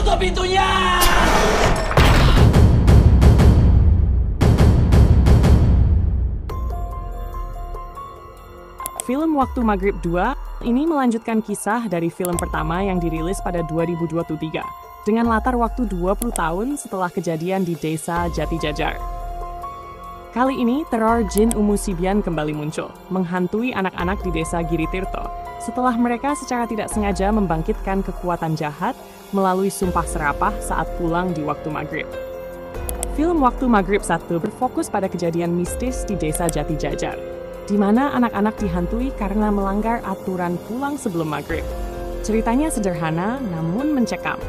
Tutup pintunya! Film Waktu Maghrib 2 ini melanjutkan kisah dari film pertama yang dirilis pada 2023 dengan latar waktu 20 tahun setelah kejadian di desa Jatijajar. Kali ini, teror jin Umusibian kembali muncul, menghantui anak-anak di desa Giritirto setelah mereka secara tidak sengaja membangkitkan kekuatan jahat melalui sumpah serapah saat pulang di waktu maghrib. Film Waktu Maghrib 1 berfokus pada kejadian mistis di desa Jatijajar, di mana anak-anak dihantui karena melanggar aturan pulang sebelum maghrib. Ceritanya sederhana namun mencekam.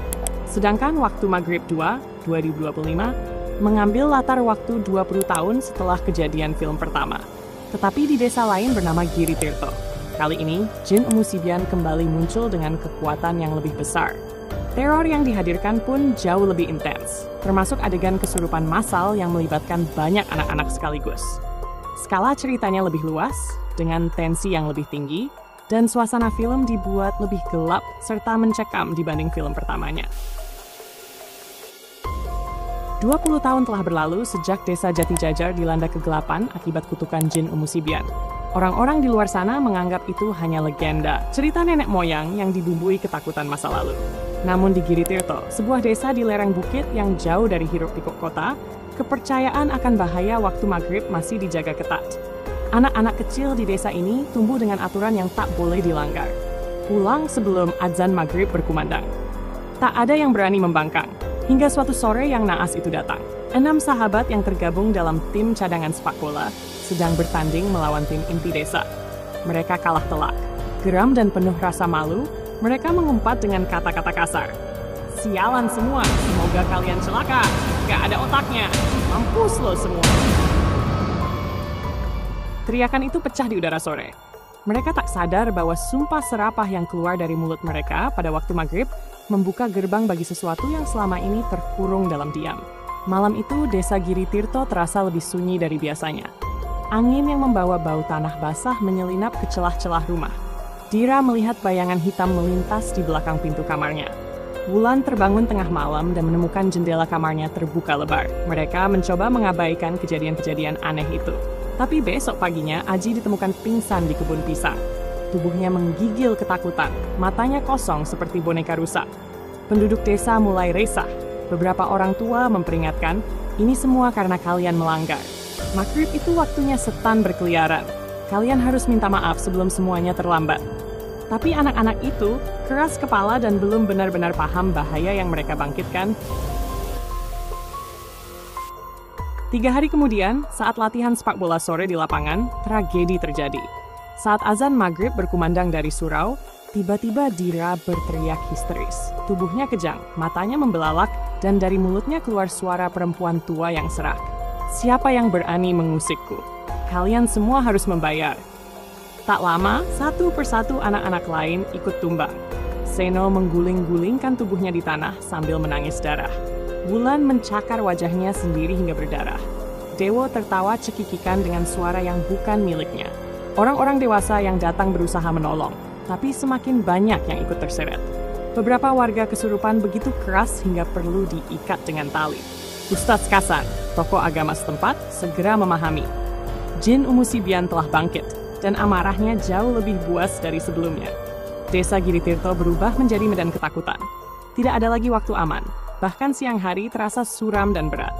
Sedangkan Waktu Maghrib 2, 2025, mengambil latar waktu 20 tahun setelah kejadian film pertama, tetapi di desa lain bernama Giritirto. Kali ini, jin Umusibian kembali muncul dengan kekuatan yang lebih besar. Teror yang dihadirkan pun jauh lebih intens, termasuk adegan kesurupan massal yang melibatkan banyak anak-anak sekaligus. Skala ceritanya lebih luas, dengan tensi yang lebih tinggi, dan suasana film dibuat lebih gelap serta mencekam dibanding film pertamanya. 20 tahun telah berlalu sejak desa Jatijajar dilanda kegelapan akibat kutukan jin Umusibian. Orang-orang di luar sana menganggap itu hanya legenda, cerita nenek moyang yang dibumbui ketakutan masa lalu. Namun di Giritirto, sebuah desa di lereng bukit yang jauh dari hiruk-pikuk kota, kepercayaan akan bahaya waktu maghrib masih dijaga ketat. Anak-anak kecil di desa ini tumbuh dengan aturan yang tak boleh dilanggar. Pulang sebelum azan maghrib berkumandang. Tak ada yang berani membangkang. Hingga suatu sore yang naas itu datang. 6 sahabat yang tergabung dalam tim cadangan sepak bola sedang bertanding melawan tim inti desa. Mereka kalah telak. Geram dan penuh rasa malu, mereka mengumpat dengan kata-kata kasar. Sialan semua, semoga kalian celaka. Gak ada otaknya, mampus lo semua. Teriakan itu pecah di udara sore. Mereka tak sadar bahwa sumpah serapah yang keluar dari mulut mereka pada waktu maghrib membuka gerbang bagi sesuatu yang selama ini terkurung dalam diam. Malam itu, desa Giritirto terasa lebih sunyi dari biasanya. Angin yang membawa bau tanah basah menyelinap ke celah-celah rumah. Dira melihat bayangan hitam melintas di belakang pintu kamarnya. Wulan terbangun tengah malam dan menemukan jendela kamarnya terbuka lebar. Mereka mencoba mengabaikan kejadian-kejadian aneh itu. Tapi besok paginya, Aji ditemukan pingsan di kebun pisang. Tubuhnya menggigil ketakutan, matanya kosong seperti boneka rusak. Penduduk desa mulai resah. Beberapa orang tua memperingatkan, ini semua karena kalian melanggar. Maghrib itu waktunya setan berkeliaran. Kalian harus minta maaf sebelum semuanya terlambat. Tapi anak-anak itu keras kepala dan belum benar-benar paham bahaya yang mereka bangkitkan. 3 hari kemudian, saat latihan sepak bola sore di lapangan, tragedi terjadi. Saat azan maghrib berkumandang dari surau, tiba-tiba Dira berteriak histeris. Tubuhnya kejang, matanya membelalak, dan dari mulutnya keluar suara perempuan tua yang serak. Siapa yang berani mengusikku? Kalian semua harus membayar. Tak lama, satu persatu anak-anak lain ikut tumbang. Seno mengguling-gulingkan tubuhnya di tanah sambil menangis darah. Wulan mencakar wajahnya sendiri hingga berdarah. Dewo tertawa cekikikan dengan suara yang bukan miliknya. Orang-orang dewasa yang datang berusaha menolong, tapi semakin banyak yang ikut terseret. Beberapa warga kesurupan begitu keras hingga perlu diikat dengan tali. Ustadz Kasan, tokoh agama setempat, segera memahami. Jin Umusibian telah bangkit, dan amarahnya jauh lebih buas dari sebelumnya. Desa Giritirto berubah menjadi medan ketakutan. Tidak ada lagi waktu aman, bahkan siang hari terasa suram dan berat.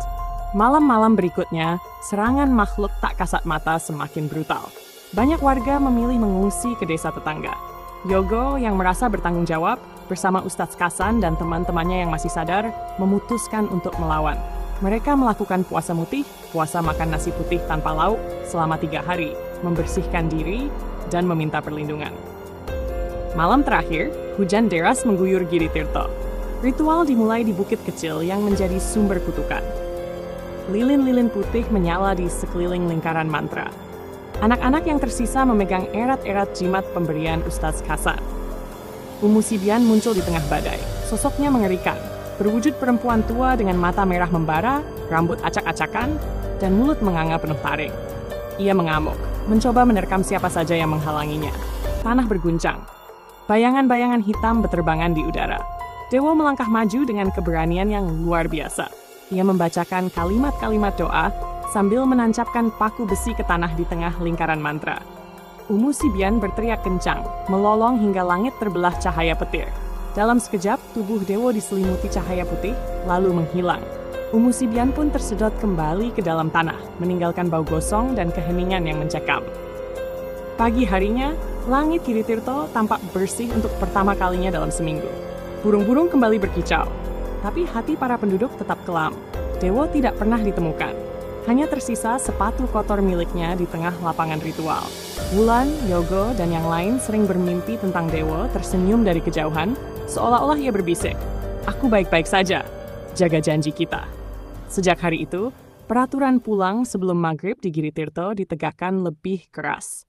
Malam-malam berikutnya, serangan makhluk tak kasat mata semakin brutal. Banyak warga memilih mengungsi ke desa tetangga. Yogo yang merasa bertanggung jawab bersama Ustadz Kasan dan teman-temannya yang masih sadar memutuskan untuk melawan. Mereka melakukan puasa mutih, puasa makan nasi putih tanpa lauk selama 3 hari, membersihkan diri, dan meminta perlindungan. Malam terakhir, hujan deras mengguyur Giritirto. Ritual dimulai di bukit kecil yang menjadi sumber kutukan. Lilin-lilin putih menyala di sekeliling lingkaran mantra. Anak-anak yang tersisa memegang erat-erat jimat pemberian Ustadz Kasan. Umusibian muncul di tengah badai. Sosoknya mengerikan, berwujud perempuan tua dengan mata merah membara, rambut acak-acakan, dan mulut menganga penuh taring. Ia mengamuk, mencoba menerkam siapa saja yang menghalanginya. Tanah berguncang. Bayangan-bayangan hitam berterbangan di udara. Dewa melangkah maju dengan keberanian yang luar biasa. Ia membacakan kalimat-kalimat doa sambil menancapkan paku besi ke tanah di tengah lingkaran mantra. Umu Sibian berteriak kencang, melolong hingga langit terbelah cahaya petir. Dalam sekejap, tubuh Dewa diselimuti cahaya putih, lalu menghilang. Umu Sibian pun tersedot kembali ke dalam tanah, meninggalkan bau gosong dan keheningan yang mencekam. Pagi harinya, langit Giritirto tampak bersih untuk pertama kalinya dalam seminggu. Burung-burung kembali berkicau, tapi hati para penduduk tetap kelam. Dewa tidak pernah ditemukan. Hanya tersisa sepatu kotor miliknya di tengah lapangan ritual. Wulan, Yogo, dan yang lain sering bermimpi tentang Dewa tersenyum dari kejauhan, seolah-olah ia berbisik, "Aku baik-baik saja, jaga janji kita." Sejak hari itu, peraturan pulang sebelum maghrib di Giritirto ditegakkan lebih keras.